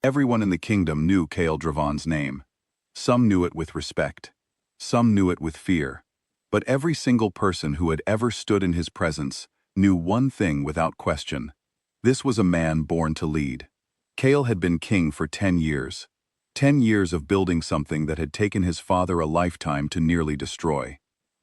Everyone in the kingdom knew Kael Dravon's name. Some knew it with respect. Some knew it with fear. But every single person who had ever stood in his presence knew one thing without question. This was a man born to lead. Kael had been king for 10 years. 10 years of building something that had taken his father a lifetime to nearly destroy.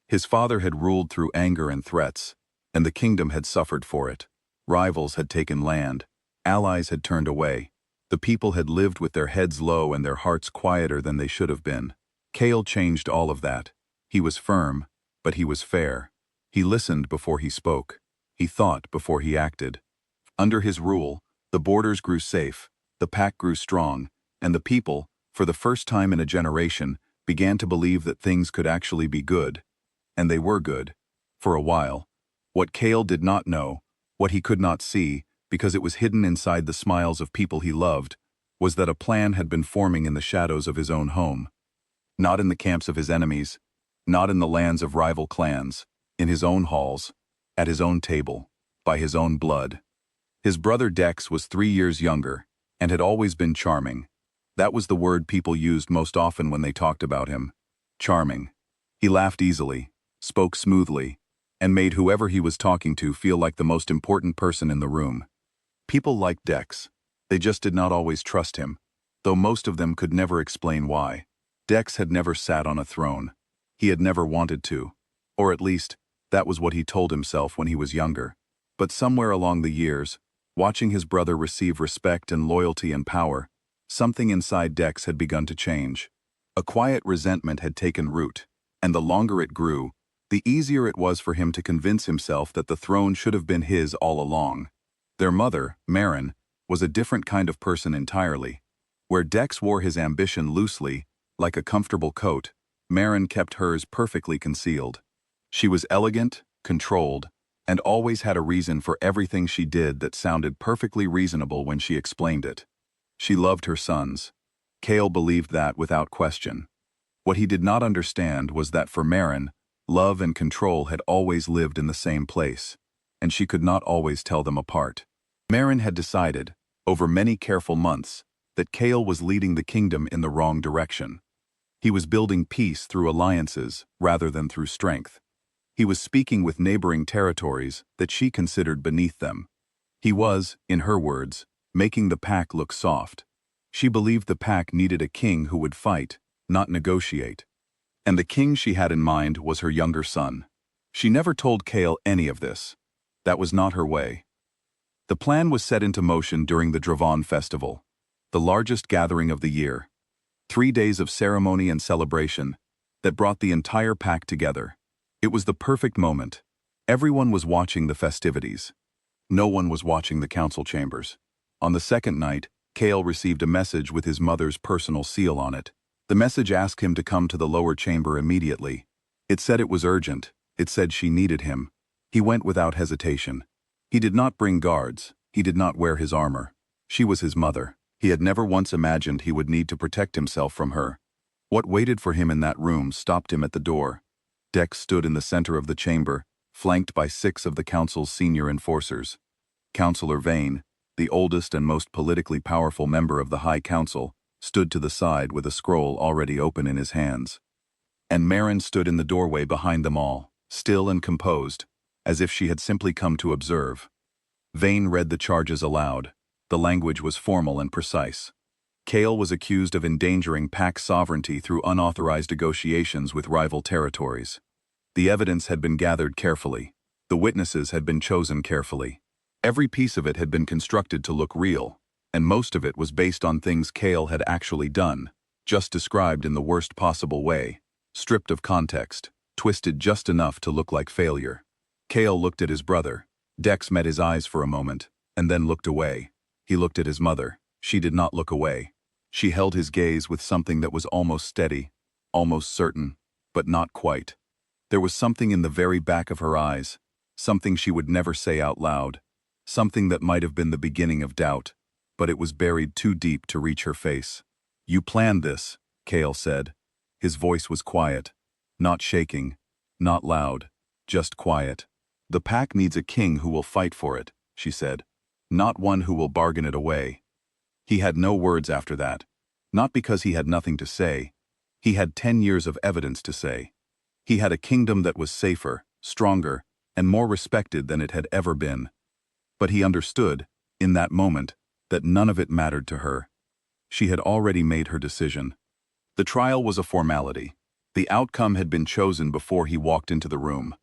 His father had ruled through anger and threats, and the kingdom had suffered for it. Rivals had taken land. Allies had turned away. The people had lived with their heads low and their hearts quieter than they should have been. Kael changed all of that. He was firm, but he was fair. He listened before he spoke. He thought before he acted. Under his rule, the borders grew safe, the pack grew strong, and the people, for the first time in a generation, began to believe that things could actually be good. And they were good. For a while. What Kael did not know, what he could not see, because it was hidden inside the smiles of people he loved, was that a plan had been forming in the shadows of his own home. Not in the camps of his enemies, not in the lands of rival clans, in his own halls, at his own table, by his own blood. His brother Dex was 3 years younger, and had always been charming. That was the word people used most often when they talked about him. Charming. He laughed easily, spoke smoothly, and made whoever he was talking to feel like the most important person in the room. People liked Dex. They just did not always trust him, though most of them could never explain why. Dex had never sat on a throne. He had never wanted to. Or at least, that was what he told himself when he was younger. But somewhere along the years, watching his brother receive respect and loyalty and power, something inside Dex had begun to change. A quiet resentment had taken root, and the longer it grew, the easier it was for him to convince himself that the throne should have been his all along. Their mother, Marin, was a different kind of person entirely. Where Dex wore his ambition loosely, like a comfortable coat, Marin kept hers perfectly concealed. She was elegant, controlled, and always had a reason for everything she did that sounded perfectly reasonable when she explained it. She loved her sons. Kael believed that without question. What he did not understand was that for Marin, love and control had always lived in the same place, and she could not always tell them apart. Marin had decided, over many careful months, that Kael was leading the kingdom in the wrong direction. He was building peace through alliances rather than through strength. He was speaking with neighboring territories that she considered beneath them. He was, in her words, making the pack look soft. She believed the pack needed a king who would fight, not negotiate. And the king she had in mind was her younger son. She never told Kael any of this. That was not her way. The plan was set into motion during the Dravon festival, the largest gathering of the year. 3 days of ceremony and celebration that brought the entire pack together. It was the perfect moment. Everyone was watching the festivities. No one was watching the council chambers. On the second night, Kael received a message with his mother's personal seal on it. The message asked him to come to the lower chamber immediately. It said it was urgent. It said she needed him. He went without hesitation. He did not bring guards. He did not wear his armor. She was his mother. He had never once imagined he would need to protect himself from her. What waited for him in that room stopped him at the door. Dex stood in the center of the chamber, flanked by 6 of the council's senior enforcers. Councillor Vane, the oldest and most politically powerful member of the High Council, stood to the side with a scroll already open in his hands. And Marin stood in the doorway behind them all, still and composed, as if she had simply come to observe. Vane read the charges aloud. The language was formal and precise. Kael was accused of endangering pack sovereignty through unauthorized negotiations with rival territories. The evidence had been gathered carefully. The witnesses had been chosen carefully. Every piece of it had been constructed to look real, and most of it was based on things Kael had actually done, just described in the worst possible way, stripped of context, twisted just enough to look like failure. Kael looked at his brother. Dex met his eyes for a moment, and then looked away. He looked at his mother. She did not look away. She held his gaze with something that was almost steady, almost certain, but not quite. There was something in the very back of her eyes, something she would never say out loud, something that might have been the beginning of doubt, but it was buried too deep to reach her face. "You planned this," Kael said. His voice was quiet, not shaking, not loud, just quiet. "The pack needs a king who will fight for it," she said, "not one who will bargain it away." He had no words after that. Not because he had nothing to say. He had 10 years of evidence to say. He had a kingdom that was safer, stronger, and more respected than it had ever been. But he understood, in that moment, that none of it mattered to her. She had already made her decision. The trial was a formality. The outcome had been chosen before he walked into the room.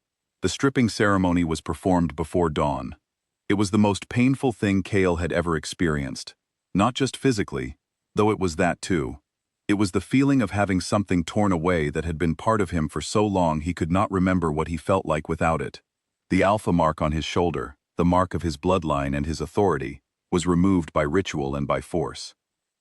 The stripping ceremony was performed before dawn. It was the most painful thing Kael had ever experienced. Not just physically, though it was that too. It was the feeling of having something torn away that had been part of him for so long he could not remember what he felt like without it. The alpha mark on his shoulder, the mark of his bloodline and his authority, was removed by ritual and by force.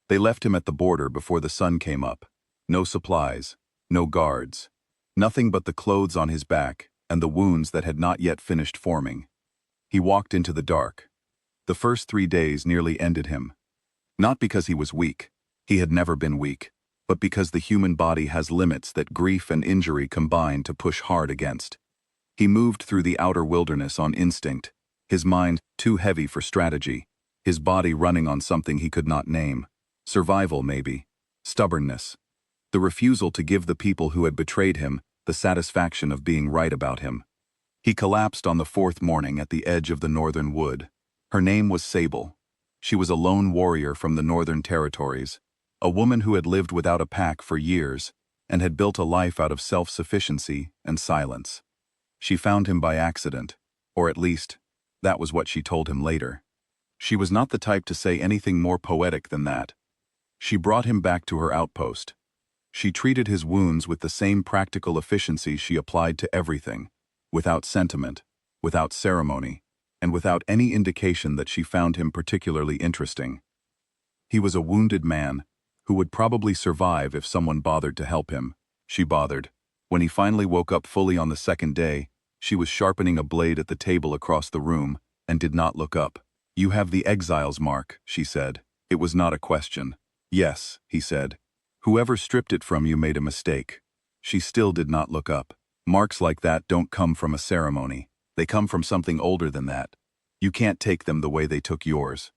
They left him at the border before the sun came up. No supplies, no guards. Nothing but the clothes on his back and the wounds that had not yet finished forming. He walked into the dark. The first 3 days nearly ended him. Not because he was weak. He had never been weak. But because the human body has limits that grief and injury combine to push hard against. He moved through the outer wilderness on instinct, his mind too heavy for strategy, his body running on something he could not name. Survival, maybe. Stubbornness. The refusal to give the people who had betrayed him the satisfaction of being right about him. He collapsed on the 4th morning at the edge of the northern wood. Her name was Sable. She was a lone warrior from the northern territories, a woman who had lived without a pack for years and had built a life out of self-sufficiency and silence. She found him by accident, or at least, that was what she told him later. She was not the type to say anything more poetic than that. She brought him back to her outpost. She treated his wounds with the same practical efficiency she applied to everything, without sentiment, without ceremony, and without any indication that she found him particularly interesting. He was a wounded man, who would probably survive if someone bothered to help him. She bothered. When he finally woke up fully on the 2nd day, she was sharpening a blade at the table across the room and did not look up. "You have the Exile's mark," she said. It was not a question. "Yes," he said. "Whoever stripped it from you made a mistake." She still did not look up. Marks like that don't come from a ceremony. They come from something older than that. You can't take them the way they took yours.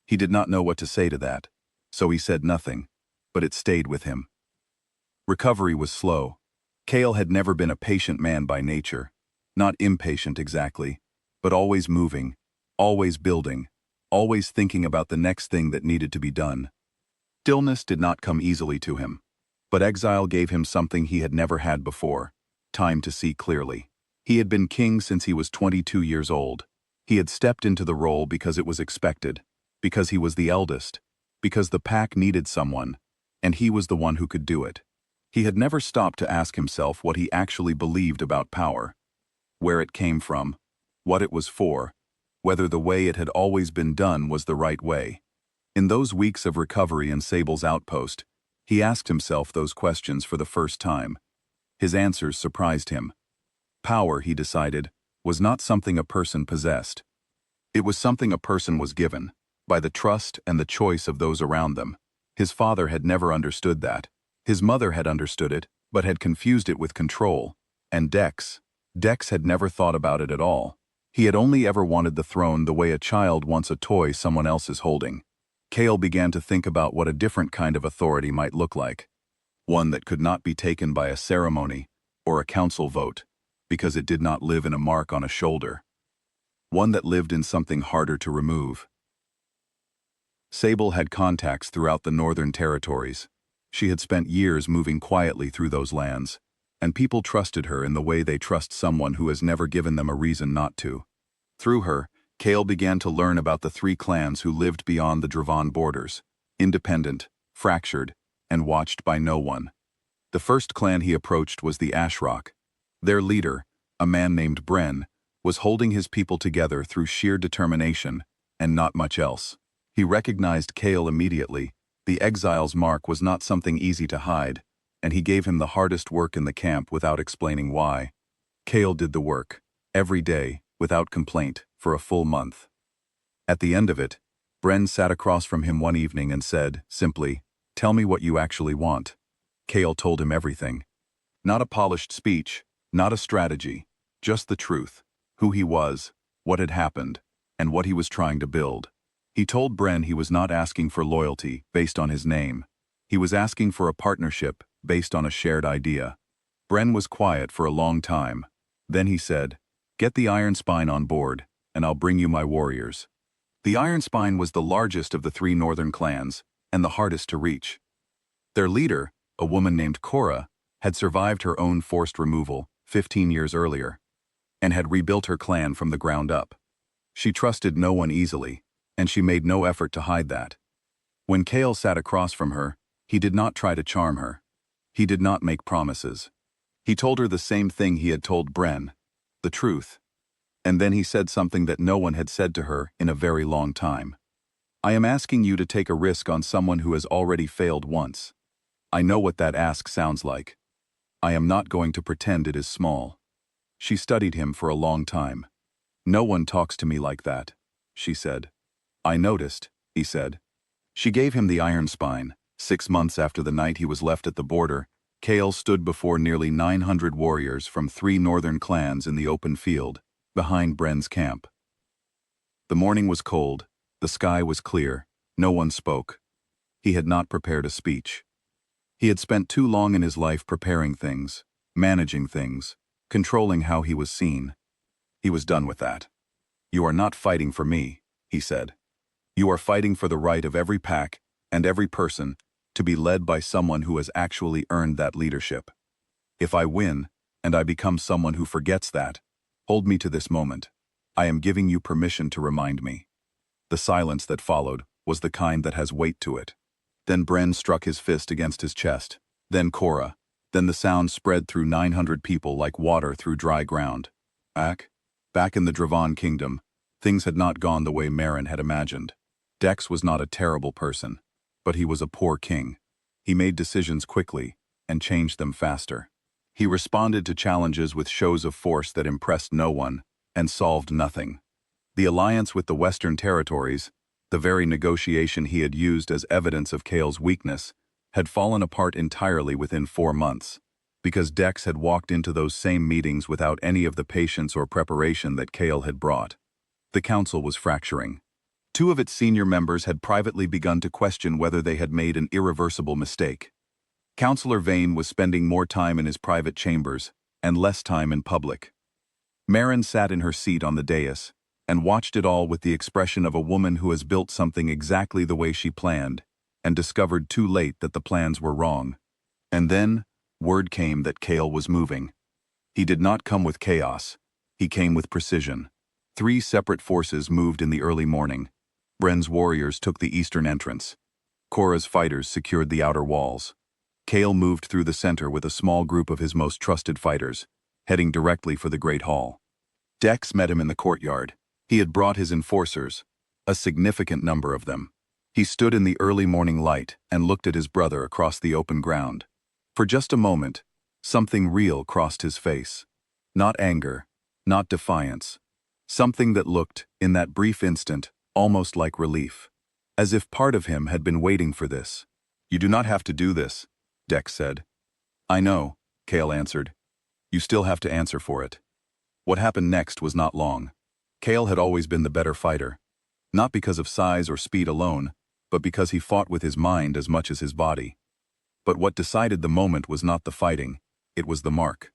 He did not know what to say to that, so he said nothing, but it stayed with him. Recovery was slow. Kael had never been a patient man by nature. Not impatient exactly, but always moving, always building, always thinking about the next thing that needed to be done. Stillness did not come easily to him, but exile gave him something he had never had before: time to see clearly. He had been king since he was 22 years old. He had stepped into the role because it was expected, because he was the eldest, because the pack needed someone, and he was the one who could do it. He had never stopped to ask himself what he actually believed about power, where it came from, what it was for, whether the way it had always been done was the right way. In those weeks of recovery in Sable's outpost, he asked himself those questions for the first time. His answers surprised him. Power, he decided, was not something a person possessed. It was something a person was given, by the trust and the choice of those around them. His father had never understood that. His mother had understood it, but had confused it with control. And Dex had never thought about it at all. He had only ever wanted the throne the way a child wants a toy someone else is holding. Kael began to think about what a different kind of authority might look like. One that could not be taken by a ceremony or a council vote, because it did not live in a mark on a shoulder. One that lived in something harder to remove. Sable had contacts throughout the northern territories. She had spent years moving quietly through those lands, and people trusted her in the way they trust someone who has never given them a reason not to. Through her, Kael began to learn about the 3 clans who lived beyond the Dravon borders, independent, fractured, and watched by no one. The first clan he approached was the Ashrock. Their leader, a man named Bren, was holding his people together through sheer determination, and not much else. He recognized Kael immediately. The Exile's mark was not something easy to hide, and he gave him the hardest work in the camp without explaining why. Kael did the work, every day, without complaint, for a full month. At the end of it, Bren sat across from him one evening and said, simply, "Tell me what you actually want." Kael told him everything. Not a polished speech, not a strategy, just the truth, who he was, what had happened, and what he was trying to build. He told Bren he was not asking for loyalty based on his name. He was asking for a partnership based on a shared idea. Bren was quiet for a long time. Then he said, "Get the Iron Spine on board, and I'll bring you my warriors." The Iron Spine was the largest of the 3 northern clans, and the hardest to reach. Their leader, a woman named Cora, had survived her own forced removal 15 years earlier, and had rebuilt her clan from the ground up. She trusted no one easily, and she made no effort to hide that. When Kael sat across from her, he did not try to charm her. He did not make promises. He told her the same thing he had told Bren, the truth. And then he said something that no one had said to her in a very long time. "I am asking you to take a risk on someone who has already failed once. I know what that ask sounds like. I am not going to pretend it is small." She studied him for a long time. "No one talks to me like that," she said. "I noticed," he said. She gave him the Iron Spine. 6 months after the night he was left at the border, Kael stood before nearly 900 warriors from 3 northern clans in the open field, behind Bren's camp. The morning was cold, the sky was clear, no one spoke. He had not prepared a speech. He had spent too long in his life preparing things, managing things, controlling how he was seen. He was done with that. "You are not fighting for me," he said. "You are fighting for the right of every pack and every person to be led by someone who has actually earned that leadership. If I win, and I become someone who forgets that, hold me to this moment. I am giving you permission to remind me." The silence that followed was the kind that has weight to it. Then Bren struck his fist against his chest. Then Cora. Then the sound spread through 900 people like water through dry ground. Back in the Dravon kingdom, things had not gone the way Marin had imagined. Dex was not a terrible person, but he was a poor king. He made decisions quickly and changed them faster. He responded to challenges with shows of force that impressed no one and solved nothing. The alliance with the Western Territories, the very negotiation he had used as evidence of Kael's weakness, had fallen apart entirely within 4 months, because Dex had walked into those same meetings without any of the patience or preparation that Kael had brought. The council was fracturing. 2 of its senior members had privately begun to question whether they had made an irreversible mistake. Councillor Vane was spending more time in his private chambers and less time in public. Marin sat in her seat on the dais and watched it all with the expression of a woman who has built something exactly the way she planned and discovered too late that the plans were wrong. And then, word came that Kael was moving. He did not come with chaos. He came with precision. 3 separate forces moved in the early morning. Bren's warriors took the eastern entrance. Cora's fighters secured the outer walls. Kael moved through the center with a small group of his most trusted fighters, heading directly for the Great Hall. Dex met him in the courtyard. He had brought his enforcers, a significant number of them. He stood in the early morning light and looked at his brother across the open ground. For just a moment, something real crossed his face. Not anger, not defiance. Something that looked, in that brief instant, almost like relief. As if part of him had been waiting for this. "You do not have to do this," Dex said. "I know," Kael answered. "You still have to answer for it." What happened next was not long. Kael had always been the better fighter. Not because of size or speed alone, but because he fought with his mind as much as his body. But what decided the moment was not the fighting, it was the mark.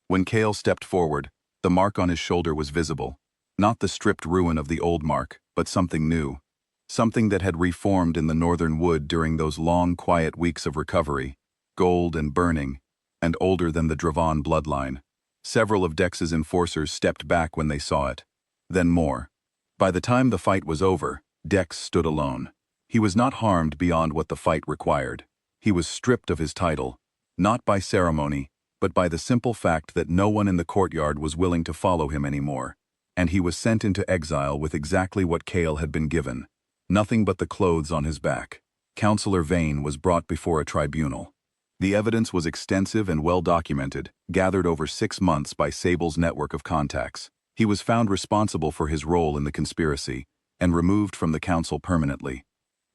When Kael stepped forward, the mark on his shoulder was visible. Not the stripped ruin of the old mark, but something new. Something that had reformed in the northern wood during those long, quiet weeks of recovery, gold and burning, and older than the Dravon bloodline. Several of Dex's enforcers stepped back when they saw it. Then more. By the time the fight was over, Dex stood alone. He was not harmed beyond what the fight required. He was stripped of his title, not by ceremony, but by the simple fact that no one in the courtyard was willing to follow him anymore. And he was sent into exile with exactly what Kael had been given. Nothing but the clothes on his back. Councillor Vane was brought before a tribunal. The evidence was extensive and well documented, gathered over 6 months by Sable's network of contacts. He was found responsible for his role in the conspiracy, and removed from the council permanently.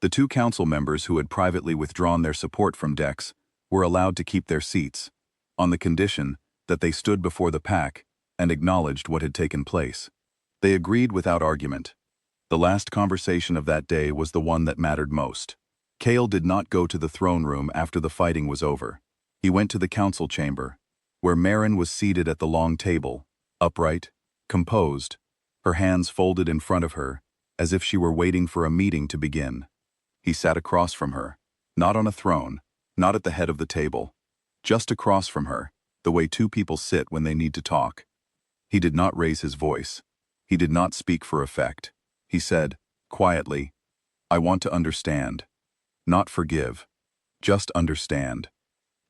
The 2 council members who had privately withdrawn their support from Dex were allowed to keep their seats, on the condition that they stood before the pack and acknowledged what had taken place. They agreed without argument. The last conversation of that day was the one that mattered most. Kael did not go to the throne room after the fighting was over. He went to the council chamber, where Meryn was seated at the long table, upright, composed, her hands folded in front of her, as if she were waiting for a meeting to begin. He sat across from her, not on a throne, not at the head of the table, just across from her, the way two people sit when they need to talk. He did not raise his voice. He did not speak for effect. He said, quietly, "I want to understand. Not forgive. Just understand."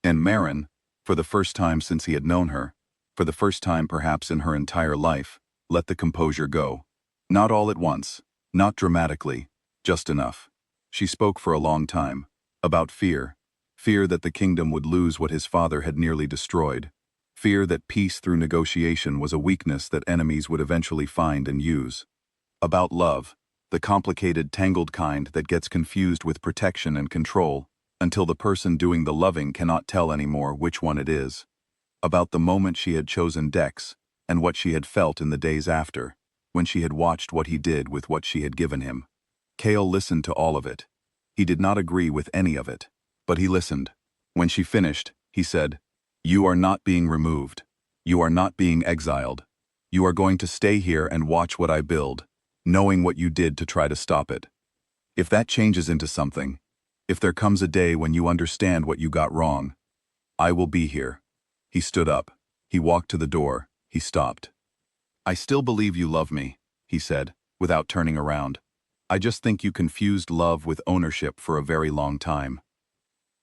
And Meryn, for the first time since he had known her, for the first time perhaps in her entire life, let the composure go. Not all at once, not dramatically, just enough. She spoke for a long time, about fear, fear that the kingdom would lose what his father had nearly destroyed, fear that peace through negotiation was a weakness that enemies would eventually find and use. About love, the complicated, tangled kind that gets confused with protection and control, until the person doing the loving cannot tell anymore which one it is. About the moment she had chosen Dex, and what she had felt in the days after, when she had watched what he did with what she had given him. Kael listened to all of it. He did not agree with any of it, but he listened. When she finished, he said, "You are not being removed. You are not being exiled. You are going to stay here and watch what I build, knowing what you did to try to stop it. If that changes into something, if there comes a day when you understand what you got wrong, I will be here." He stood up. He walked to the door. He stopped. "I still believe you love me," he said, without turning around. "I just think you confused love with ownership for a very long time."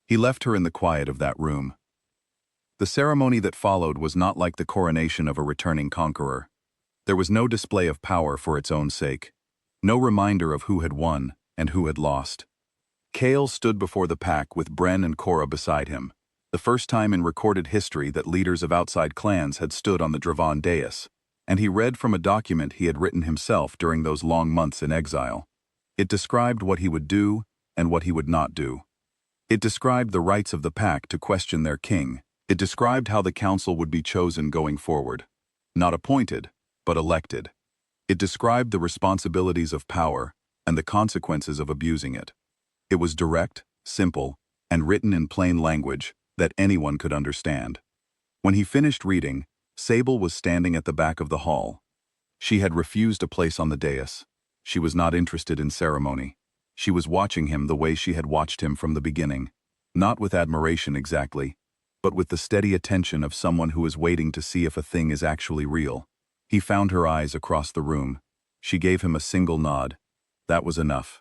He left her in the quiet of that room. The ceremony that followed was not like the coronation of a returning conqueror. There was no display of power for its own sake, no reminder of who had won and who had lost. Kael stood before the pack with Bren and Cora beside him, the first time in recorded history that leaders of outside clans had stood on the Dravon dais, and he read from a document he had written himself during those long months in exile. It described what he would do and what he would not do. It described the rights of the pack to question their king. It described how the council would be chosen going forward. Not appointed, but elected. It described the responsibilities of power and the consequences of abusing it. It was direct, simple, and written in plain language that anyone could understand. When he finished reading, Sable was standing at the back of the hall. She had refused a place on the dais. She was not interested in ceremony. She was watching him the way she had watched him from the beginning, not with admiration exactly, but with the steady attention of someone who is waiting to see if a thing is actually real. He found her eyes across the room. She gave him a single nod. That was enough.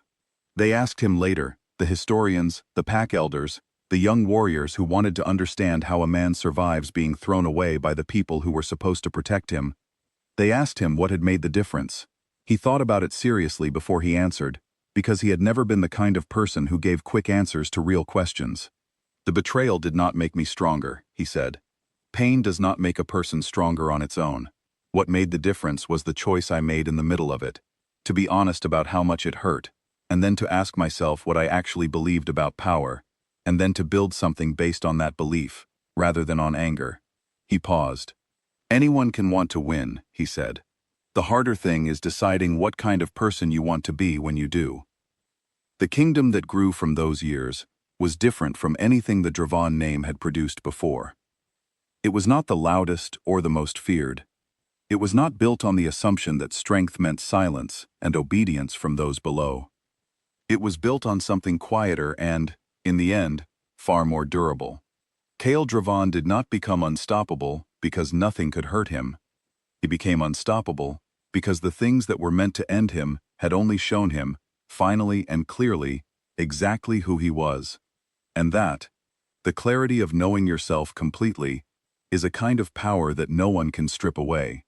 They asked him later, the historians, the pack elders, the young warriors who wanted to understand how a man survives being thrown away by the people who were supposed to protect him. They asked him what had made the difference. He thought about it seriously before he answered, because he had never been the kind of person who gave quick answers to real questions. "The betrayal did not make me stronger," he said. "Pain does not make a person stronger on its own. What made the difference was the choice I made in the middle of it, to be honest about how much it hurt, and then to ask myself what I actually believed about power, and then to build something based on that belief, rather than on anger." He paused. "Anyone can want to win," he said. "The harder thing is deciding what kind of person you want to be when you do." The kingdom that grew from those years was different from anything the Dravon name had produced before. It was not the loudest or the most feared. It was not built on the assumption that strength meant silence and obedience from those below. It was built on something quieter and, in the end, far more durable. Kael Dravon did not become unstoppable because nothing could hurt him. He became unstoppable because the things that were meant to end him had only shown him, finally and clearly, exactly who he was. And that, the clarity of knowing yourself completely, is a kind of power that no one can strip away.